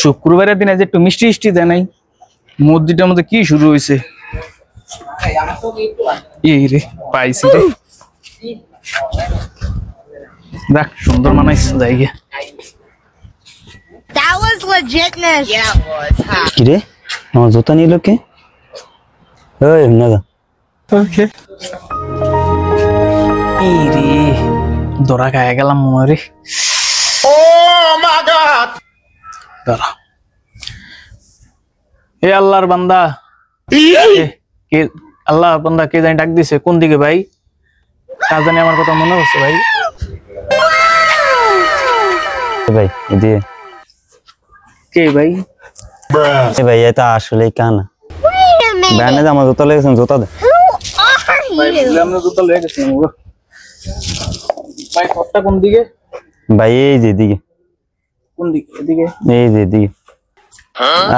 শুক্রবারের দিন আজ একটু মিষ্টি মিষ্টি দেয় নাই, মসজিদের মধ্যে কি শুরু হয়েছে? এই রে পাইছি রে, দেখ সুন্দর মানাইছে জায়গা। That was legitness. Yeah, it was. Huh? কি রে আমার জুতা নিল কে? ওই না দা ওকে এই রে দরা খায় গেলাম মনে রে। ও মাই গড, দাঁড়া। এ আল্লাহর বান্দা, কে আল্লাহর বান্দা কে জানি ডাক দিছে, কোন দিকে ভাই? কাজ জানি আমার কথা মনে হচ্ছে ভাই। ভাই এদিকে কে ভাই? ভাই এটা আসলে কানা Wait a minute. ব্যান্ডে আমার জুতা লেগেছে, জুতা দে। Who are ভাই you? বললাম না জুতা লয়ে গেছিলাম গো। ভাই পথটা কোন দিকে? ভাই এই যে এদিকে, কোন দিকে? এদিকে? এই যে এদিকে।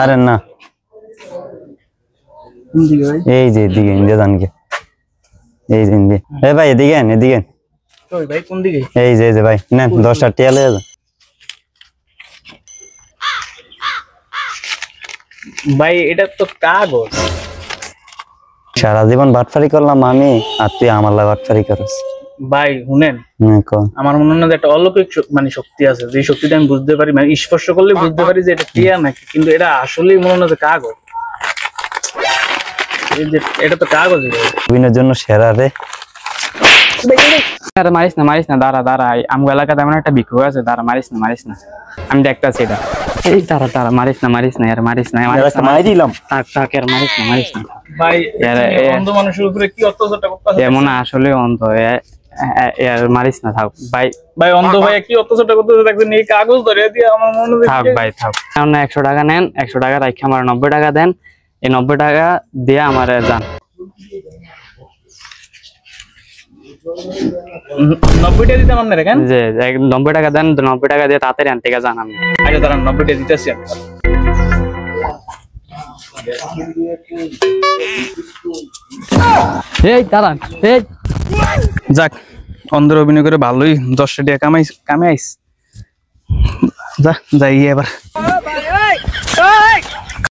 আরে না কোন দিকে ভাই? এই যে এদিকে ইন্ডিয়া জানকে, এই যে ইন্ডিয়া। এ ভাই এদিকে আন, এদিকে আন। ওই ভাই কোন দিকে? এই যে ভাই নেন 10টা টিয়া লয়ে যা। ভাই এটা তো কাগজ। সারা জীবন বাটফারি করলাম আমি, আর তুই আমার লা বাটফারি করস। ভাই শুনেন, আমার মনে হয় না যে একটা অলৌকিক মানে শক্তি আছে, যে শক্তিটা আমি বুঝতে পারি, মানে স্পর্শ করলে বুঝতে পারি যে এটা টিয়া নাকি, কিন্তু এটা আসলেই মনে হয় না যে কাগজ। এই যে এটা তো কাগজ। বিনের জন্য সেরা রে। আরে মারিস না, দাঁড়া দাঁড়া, আমগো এলাকাতে এমন একটা ভিক্ষুক আছে, দাঁড়া মারিস না, আমি দেখতাছি এটা। এই দাঁড়া মারিস না, আর মারিস না, মারি দিলাম। থাক আর মারিস না। ভাই অন্ধ মানুষের উপরে কি অত্যাচারটা করতেছে? এমন আসলে অন্ধ, আর মারিস না, থাক ভাই। ভাই অন্ধ ভাই কি অত্যাচারটা করতেছে দেখবেন, এই কাগজ ধরে দিয়ে আমার মনে হয় থাক ভাই থাক। 100 টাকা নেন, 100 টাকা রাখি, আমার 90 টাকা দেন। এই 90 টাকা দিয়ে আমার যান। 90 টাকা দিতে আমার কেন? যে 90 টাকা দেন, 90 টাকা দিয়ে তাড়াতাড়ি আনতে যান। আমি আচ্ছা দাঁড়ান, 90 টাকা দিতেছি। এই দাঁড়ান, এই যাক অন্ধের অভিনয় করে ভালোই 10 টাকা কামাই আইস। যাই এবার।